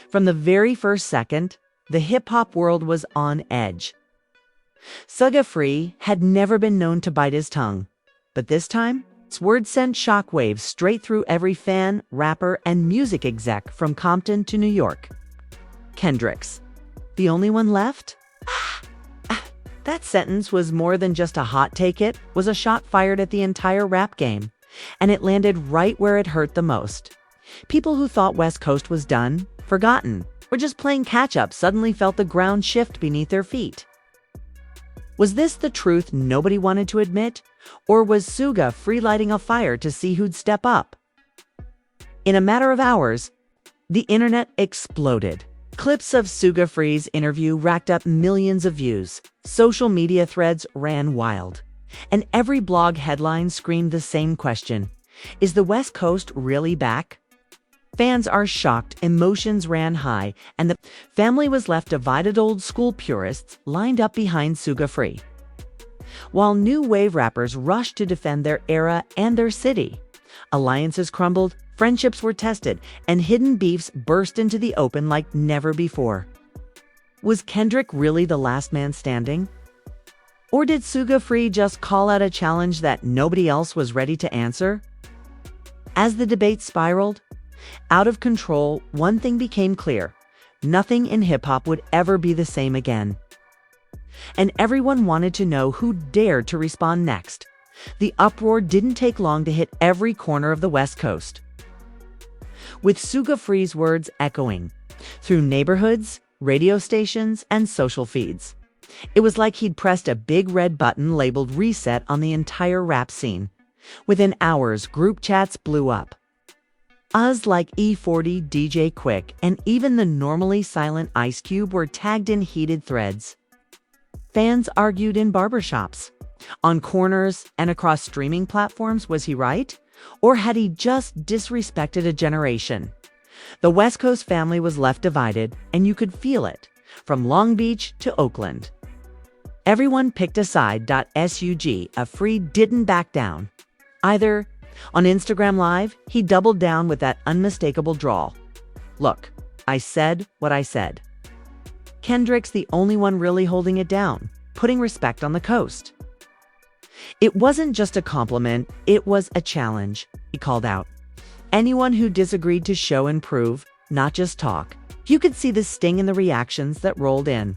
From the very first second, the hip-hop world was on edge. Suga Free had never been known to bite his tongue, but this time, its words sent shockwaves straight through every fan, rapper, and music exec from Compton to New York. Kendrick's the only one left? That sentence was more than just a hot take. It was a shot fired at the entire rap game, and it landed right where it hurt the most. People who thought West Coast was done, forgotten, or just playing catch-up suddenly felt the ground shift beneath their feet. Was this the truth nobody wanted to admit, or was Suga Free lighting a fire to see who'd step up? In a matter of hours, the internet exploded. Clips of Suga Free's interview racked up millions of views. Social media threads ran wild. And every blog headline screamed the same question: is the West Coast really back? Fans are shocked, emotions ran high, and the family was left divided. Old school purists lined up behind Suga Free, while new wave rappers rushed to defend their era and their city. Alliances crumbled, friendships were tested, and hidden beefs burst into the open like never before. Was Kendrick really the last man standing? Or did Suga Free just call out a challenge that nobody else was ready to answer? As the debate spiraled out of control, one thing became clear: nothing in hip-hop would ever be the same again. And everyone wanted to know who dared to respond next. The uproar didn't take long to hit every corner of the West Coast, with Suga Free's words echoing through neighborhoods, radio stations, and social feeds. It was like he'd pressed a big red button labeled reset on the entire rap scene. Within hours, group chats blew up. Us like E40, DJ Quick, and even the normally silent Ice Cube were tagged in heated threads. Fans argued in barbershops, on corners, and across streaming platforms. Was he right? Or had he just disrespected a generation? The West Coast family was left divided, and you could feel it, from Long Beach to Oakland. Everyone picked a side. Suga Free didn't back down either. On Instagram Live, he doubled down with that unmistakable drawl. "Look, I said what I said." Kendrick's the only one really holding it down, putting respect on the coast. It wasn't just a compliment, it was a challenge. He called out anyone who disagreed to show and prove, not just talk. You could see the sting in the reactions that rolled in.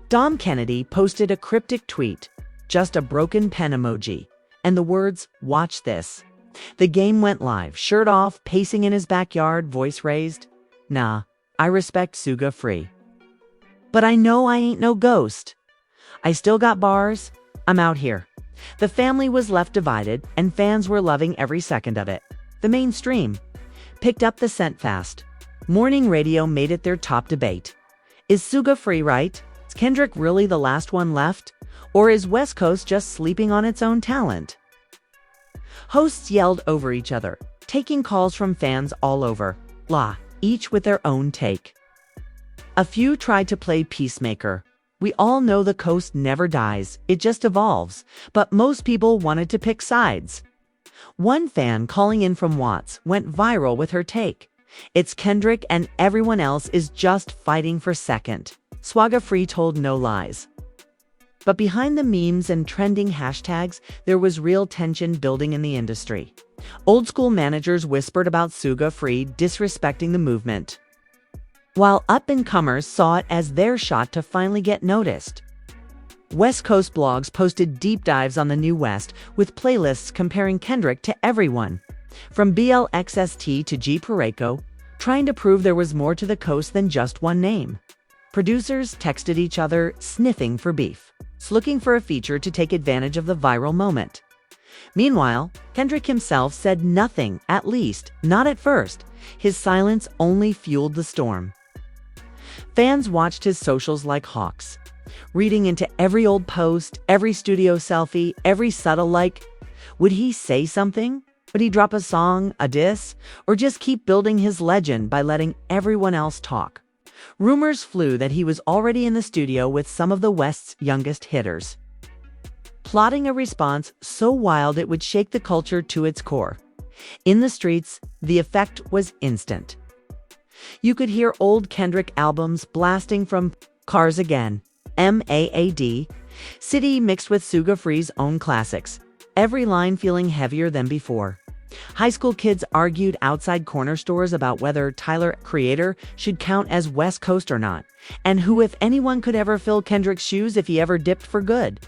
Dom Kennedy posted a cryptic tweet, just a broken pen emoji, and the words, "Watch this." The game went live, shirt off, pacing in his backyard, voice raised. "Nah, I respect Suga Free, but I know I ain't no ghost. I still got bars. I'm out here." The family was left divided, and fans were loving every second of it. The mainstream picked up the scent fast. Morning radio made it their top debate. Is Suga Free right? Is Kendrick really the last one left? Or is West Coast just sleeping on its own talent? Hosts yelled over each other, taking calls from fans all over, each with their own take. A few tried to play peacemaker. We all know the coast never dies, it just evolves, but most people wanted to pick sides. One fan calling in from Watts went viral with her take: "It's Kendrick and everyone else is just fighting for second." Suga Free told no lies. But behind the memes and trending hashtags, there was real tension building in the industry. Old school managers whispered about Suga Free disrespecting the movement, while up-and-comers saw it as their shot to finally get noticed. West Coast blogs posted deep dives on the New West, with playlists comparing Kendrick to everyone, from BLXST to G Pareko, trying to prove there was more to the coast than just one name. Producers texted each other, sniffing for beef, looking for a feature to take advantage of the viral moment. Meanwhile, Kendrick himself said nothing, at least, not at first. His silence only fueled the storm. Fans watched his socials like hawks, reading into every old post, every studio selfie, every subtle like. Would he say something? Would he drop a song, a diss, or just keep building his legend by letting everyone else talk? Rumors flew that he was already in the studio with some of the West's youngest hitters, plotting a response so wild it would shake the culture to its core. In the streets, the effect was instant. You could hear old Kendrick albums blasting from Cars Again, MAAD, City mixed with Suga Free's own classics, every line feeling heavier than before. High school kids argued outside corner stores about whether Tyler, Creator, should count as West Coast or not, and who, if anyone, could ever fill Kendrick's shoes if he ever dipped for good.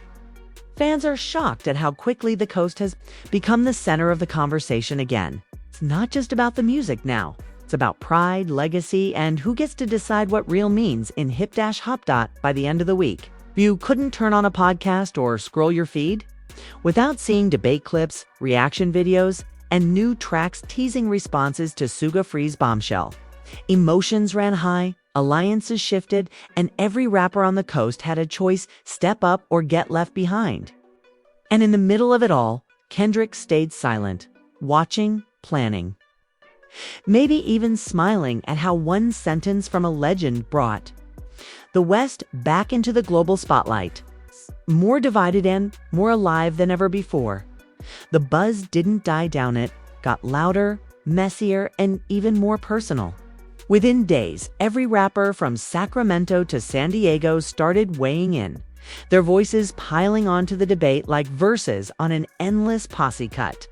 Fans are shocked at how quickly the coast has become the center of the conversation again. It's not just about the music now. It's about pride, legacy, and who gets to decide what real means in hip-hop. By the end of the week. You couldn't turn on a podcast or scroll your feed without seeing debate clips, reaction videos, and new tracks teasing responses to Suga Free's bombshell. Emotions ran high, alliances shifted, and every rapper on the coast had a choice: step up or get left behind. And in the middle of it all, Kendrick stayed silent, watching, planning. Maybe even smiling at how one sentence from a legend brought the West back into the global spotlight, more divided and more alive than ever before. The buzz didn't die down, it got louder, messier, and even more personal. Within days, every rapper from Sacramento to San Diego started weighing in, their voices piling onto the debate like verses on an endless posse cut.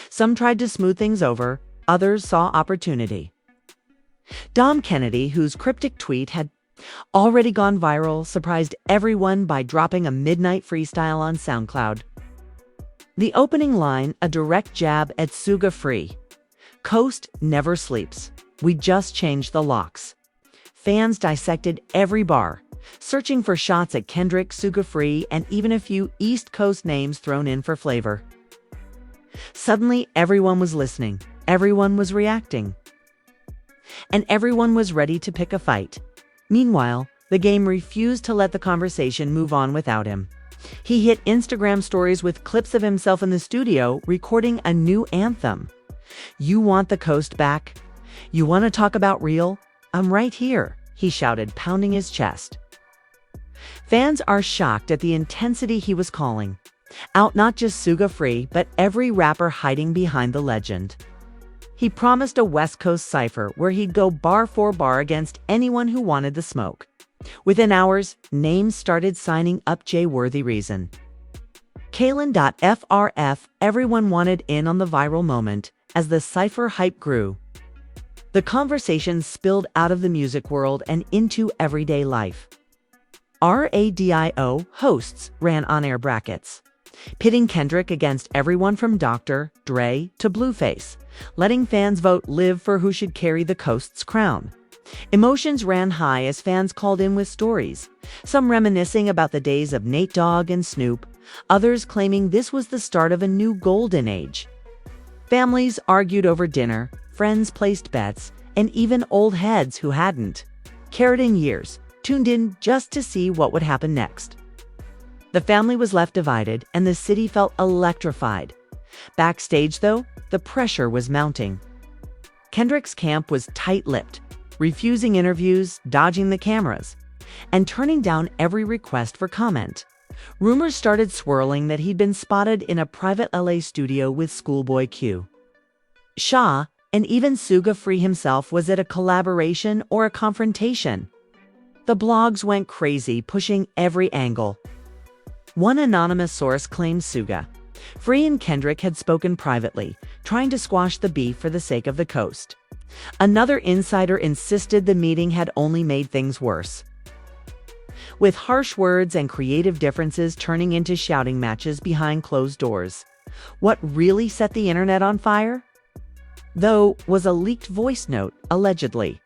Some tried to smooth things over, others saw opportunity. Dom Kennedy, whose cryptic tweet had already gone viral, surprised everyone by dropping a midnight freestyle on SoundCloud. The opening line, a direct jab at Suga Free. Coast never sleeps. We just changed the locks. Fans dissected every bar, searching for shots at Kendrick, Suga Free, and even a few East Coast names thrown in for flavor. Suddenly, everyone was listening, everyone was reacting, and everyone was ready to pick a fight. Meanwhile, the game refused to let the conversation move on without him. He hit Instagram stories with clips of himself in the studio recording a new anthem. You want the coast back? You want to talk about real? I'm right here, he shouted, pounding his chest. Fans are shocked at the intensity he was calling out not just Suga Free, but every rapper hiding behind the legend. He promised a West Coast Cipher where he'd go bar for bar against anyone who wanted the smoke. Within hours, names started signing up. J-worthy reason. Kalen.frf, everyone wanted in on the viral moment as the Cipher hype grew. The conversation spilled out of the music world and into everyday life. Radio hosts ran on-air brackets, pitting Kendrick against everyone from Dr. Dre to Blueface, letting fans vote live for who should carry the coast's crown. Emotions ran high as fans called in with stories, some reminiscing about the days of Nate Dogg and Snoop, others claiming this was the start of a new golden age. Families argued over dinner, friends placed bets, and even old heads who hadn't cared in years tuned in just to see what would happen next. The family was left divided, and the city felt electrified. Backstage, though, the pressure was mounting. Kendrick's camp was tight-lipped, refusing interviews, dodging the cameras, and turning down every request for comment. Rumors started swirling that he'd been spotted in a private LA studio with Schoolboy Q. Shaw, and even Suga Free himself was it a collaboration or a confrontation? The blogs went crazy, pushing every angle. One anonymous source claimed Suga Free and Kendrick had spoken privately, trying to squash the beef for the sake of the coast. Another insider insisted the meeting had only made things worse, with harsh words and creative differences turning into shouting matches behind closed doors. What really set the internet on fire, though, was a leaked voice note, allegedly,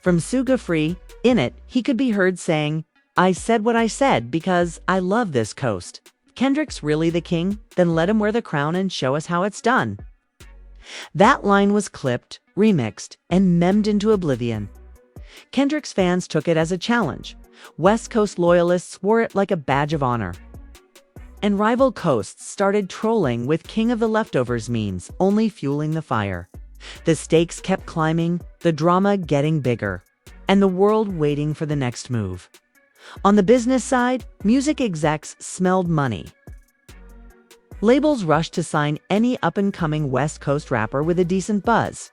from Suga Free. In it, he could be heard saying, "I said what I said because I love this coast. Kendrick's really the king? Then let him wear the crown and show us how it's done." That line was clipped, remixed, and memed into oblivion. Kendrick's fans took it as a challenge. West Coast loyalists wore it like a badge of honor. And rival coasts started trolling with King of the Leftovers memes, only fueling the fire. The stakes kept climbing, the drama getting bigger, and the world waiting for the next move. On the business side, music execs smelled money. Labels rushed to sign any up-and-coming West Coast rapper with a decent buzz.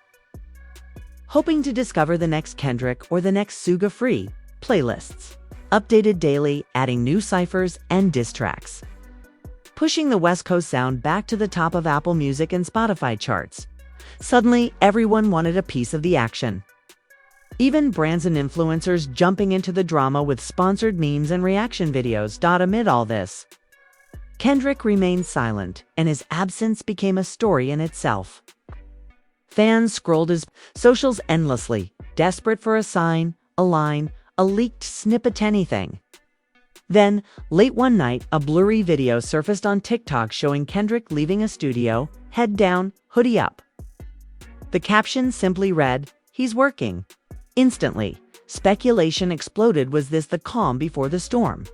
hoping to discover the next Kendrick or the next Suga free playlists, updated daily, adding new ciphers and diss tracks, pushing the West Coast sound back to the top of Apple Music and Spotify charts. Suddenly, everyone wanted a piece of the action. Even brands and influencers jumping into the drama with sponsored memes and reaction videos. Amid all this, Kendrick remained silent, and his absence became a story in itself. Fans scrolled his socials endlessly, desperate for a sign, a line, a leaked snippet, anything. Then, late one night, a blurry video surfaced on TikTok showing Kendrick leaving a studio, head down, hoodie up. The caption simply read, "He's working." Instantly, speculation exploded. Was this the calm before the storm?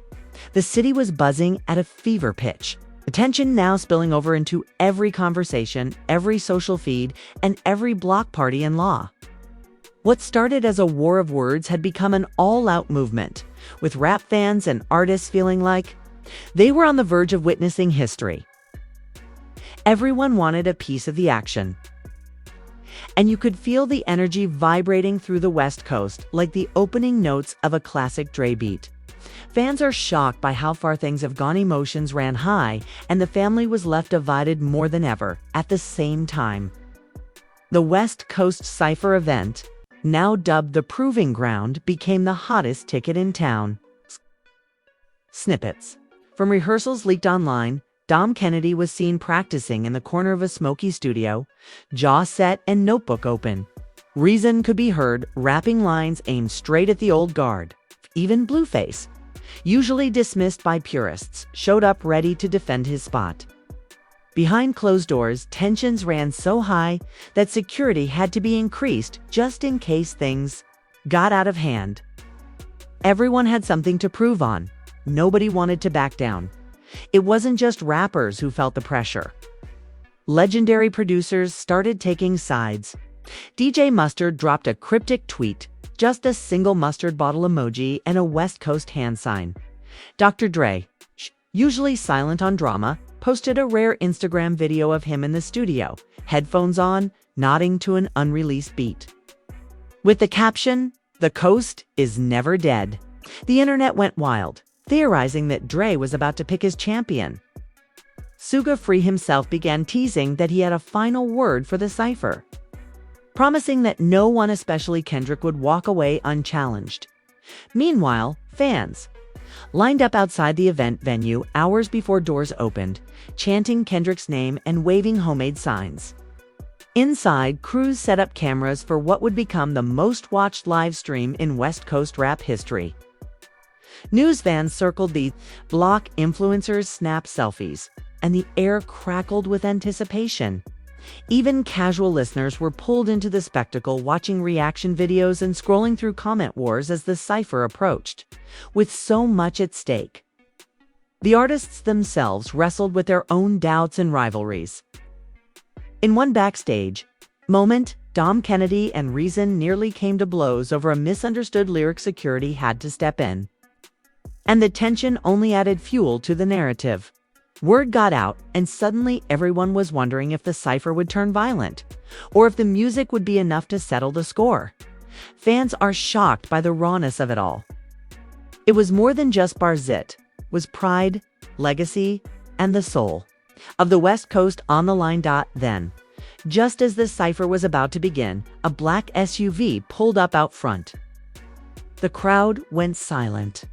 The city was buzzing at a fever pitch. Attention now spilling over into every conversation, every social feed, and every block party in law. What started as a war of words had become an all-out movement, with rap fans and artists feeling like they were on the verge of witnessing history. Everyone wanted a piece of the action, and you could feel the energy vibrating through the West Coast like the opening notes of a classic Dre beat. Fans are shocked by how far things have gone. Emotions ran high, and the family was left divided more than ever. At the same time, the West Coast Cipher event, now dubbed the Proving Ground, became the hottest ticket in town. Snippets from rehearsals leaked online. Dom Kennedy was seen practicing in the corner of a smoky studio, jaw set and notebook open. Reason could be heard, rapping lines aimed straight at the old guard. Even Blueface, usually dismissed by purists, showed up ready to defend his spot. Behind closed doors, tensions ran so high that security had to be increased just in case things got out of hand. Everyone had something to prove on. Nobody wanted to back down. It wasn't just rappers who felt the pressure. Legendary producers started taking sides. DJ Mustard dropped a cryptic tweet, just a single mustard bottle emoji and a West Coast hand sign. Dr. Dre, usually silent on drama, posted a rare Instagram video of him in the studio, headphones on, nodding to an unreleased beat. With the caption, "The Coast is never dead." The internet went wild, theorizing that Dre was about to pick his champion. Suga Free himself began teasing that he had a final word for the cipher, promising that no one, especially Kendrick, would walk away unchallenged. Meanwhile, fans lined up outside the event venue hours before doors opened, chanting Kendrick's name and waving homemade signs. Inside, crews set up cameras for what would become the most watched live stream in West Coast rap history. News vans circled the block, influencers snapped selfies, and the air crackled with anticipation. Even casual listeners were pulled into the spectacle, watching reaction videos and scrolling through comment wars as the cipher approached. With so much at stake, the artists themselves wrestled with their own doubts and rivalries. In one backstage moment, Dom Kennedy and Reason nearly came to blows over a misunderstood lyric. Security had to step in, and the tension only added fuel to the narrative. Word got out, and suddenly everyone was wondering if the cipher would turn violent, or if the music would be enough to settle the score. Fans are shocked by the rawness of it all. It was more than just bars. It was pride, legacy, and the soul of the West Coast on the line. Then, just as the cipher was about to begin, a black SUV pulled up out front. The crowd went silent.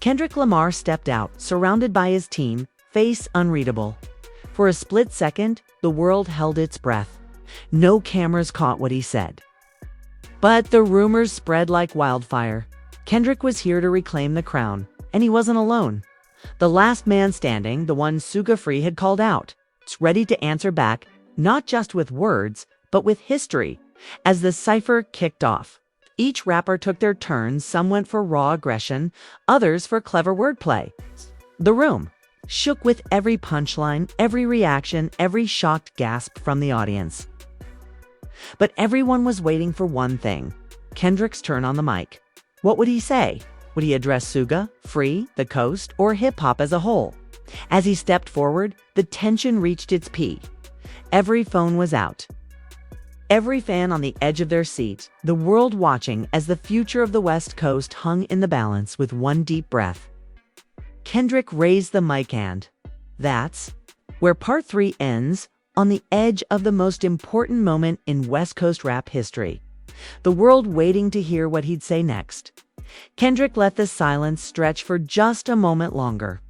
Kendrick Lamar stepped out, surrounded by his team, face unreadable. For a split second, the world held its breath. No cameras caught what he said, but the rumors spread like wildfire. Kendrick was here to reclaim the crown, and he wasn't alone. The last man standing, the one Suga Free had called out, was ready to answer back, not just with words, but with history. As the cipher kicked off, each rapper took their turns. Some went for raw aggression, others for clever wordplay. The room shook with every punchline, every reaction, every shocked gasp from the audience. But everyone was waiting for one thing: Kendrick's turn on the mic. What would he say? Would he address Suga, Free, the Coast, or hip-hop as a whole? As he stepped forward, the tension reached its peak. Every phone was out. Every fan on the edge of their seat, the world watching as the future of the West Coast hung in the balance with one deep breath. Kendrick raised the mic and that's where part 3 ends, on the edge of the most important moment in West Coast rap history. The world waiting to hear what he'd say next. Kendrick let the silence stretch for just a moment longer.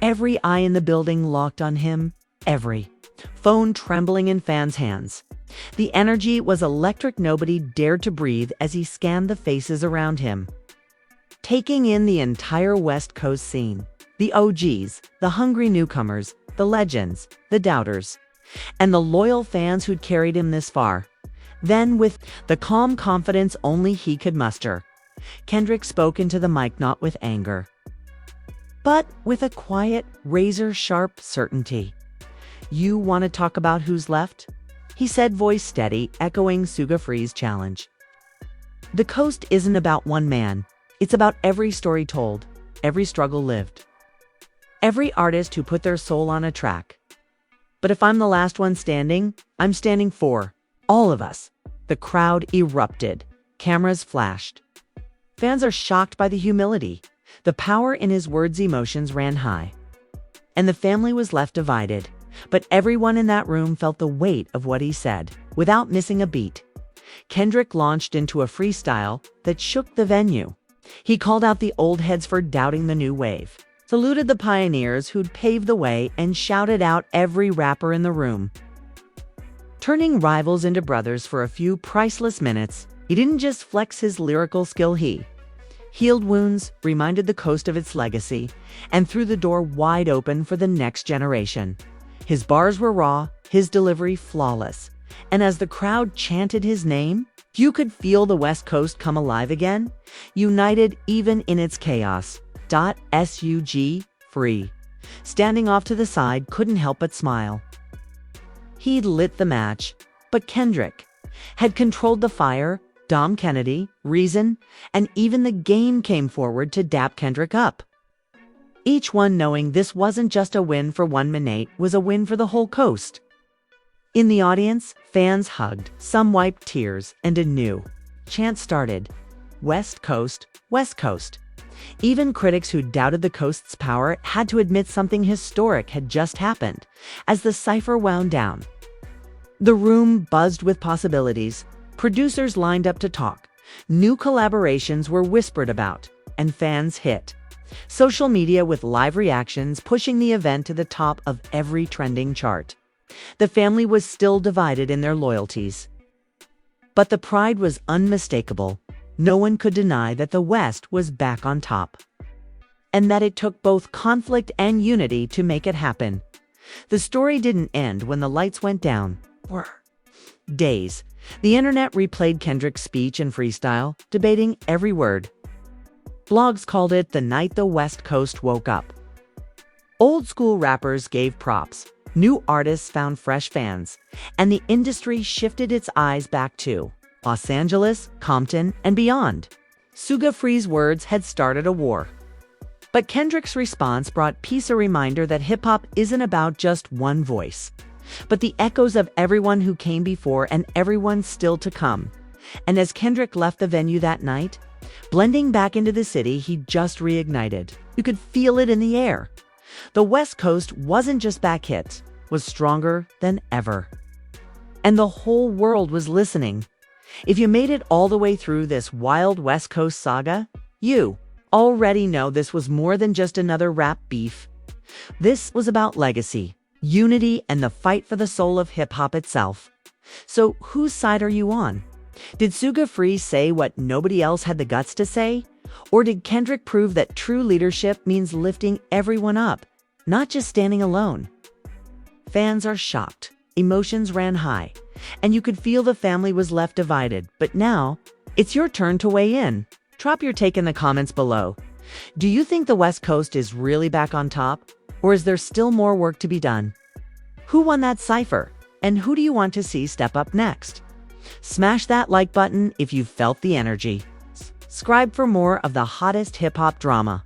Every eye in the building locked on him, every phone trembling in fans' hands. The energy was electric. Nobody dared to breathe as he scanned the faces around him, taking in the entire West Coast scene. The OGs, the hungry newcomers, the legends, the doubters, and the loyal fans who'd carried him this far. Then, with the calm confidence only he could muster, Kendrick spoke into the mic, not with anger, but with a quiet, razor-sharp certainty. "You want to talk about who's left?" he said, voice steady, echoing Suga Free's challenge. "The coast isn't about one man. It's about every story told, every struggle lived, every artist who put their soul on a track. But if I'm the last one standing, I'm standing for all of us." The crowd erupted. Cameras flashed. Fans are shocked by the humility. The power in his words. Emotions ran high. And the family was left divided. But everyone in that room felt the weight of what he said, without missing a beat. Kendrick launched into a freestyle that shook the venue. He called out the old heads for doubting the new wave, saluted the pioneers who'd paved the way, and shouted out every rapper in the room, turning rivals into brothers for a few priceless minutes. He didn't just flex his lyrical skill, he healed wounds, reminded the coast of its legacy, and threw the door wide open for the next generation. His bars were raw, his delivery flawless, and as the crowd chanted his name, you could feel the West Coast come alive again, united even in its chaos. Suga Free, standing off to the side, couldn't help but smile. He'd lit the match, but Kendrick had controlled the fire. Dom Kennedy, Reason, and even the game came forward to dap Kendrick up. Each one knowing this wasn't just a win for one minute, was a win for the whole coast. In the audience, fans hugged, some wiped tears, and a new chant started. West Coast, West Coast. Even critics who doubted the coast's power had to admit something historic had just happened. As the Cipher wound down, the room buzzed with possibilities. Producers lined up to talk. New collaborations were whispered about, and fans hit social media with live reactions, pushing the event to the top of every trending chart. The family was still divided in their loyalties, but the pride was unmistakable. No one could deny that the West was back on top, and that it took both conflict and unity to make it happen. The story didn't end when the lights went down. For days, the internet replayed Kendrick's speech and freestyle, debating every word. Blogs called it the night the West Coast woke up. Old school rappers gave props. New artists found fresh fans, and the industry shifted its eyes back to Los Angeles, Compton, and beyond. Suga Free's words had started a war, but Kendrick's response brought peace, a reminder that hip-hop isn't about just one voice, but the echoes of everyone who came before and everyone still to come. And as Kendrick left the venue that night, blending back into the city he'd just reignited, you could feel it in the air. The West Coast wasn't just back hit, was stronger than ever. And the whole world was listening. If you made it all the way through this wild West Coast saga, you already know this was more than just another rap beef. This was about legacy, unity, and the fight for the soul of hip-hop itself. So whose side are you on? Did Suga Free say what nobody else had the guts to say? Or did Kendrick prove that true leadership means lifting everyone up, not just standing alone? Fans are shocked. Emotions ran high, and you could feel the family was left divided. But now, it's your turn to weigh in. Drop your take in the comments below. Do you think the West Coast is really back on top? Or is there still more work to be done? Who won that cipher? And who do you want to see step up next? Smash that like button if you felt the energy. Subscribe for more of the hottest hip-hop drama.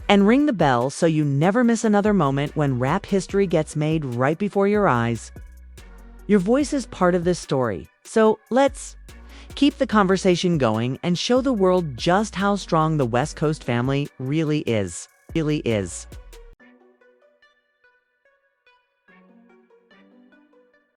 And ring the bell so you never miss another moment when rap history gets made right before your eyes. Your voice is part of this story, so let's keep the conversation going and show the world just how strong the West Coast family really is.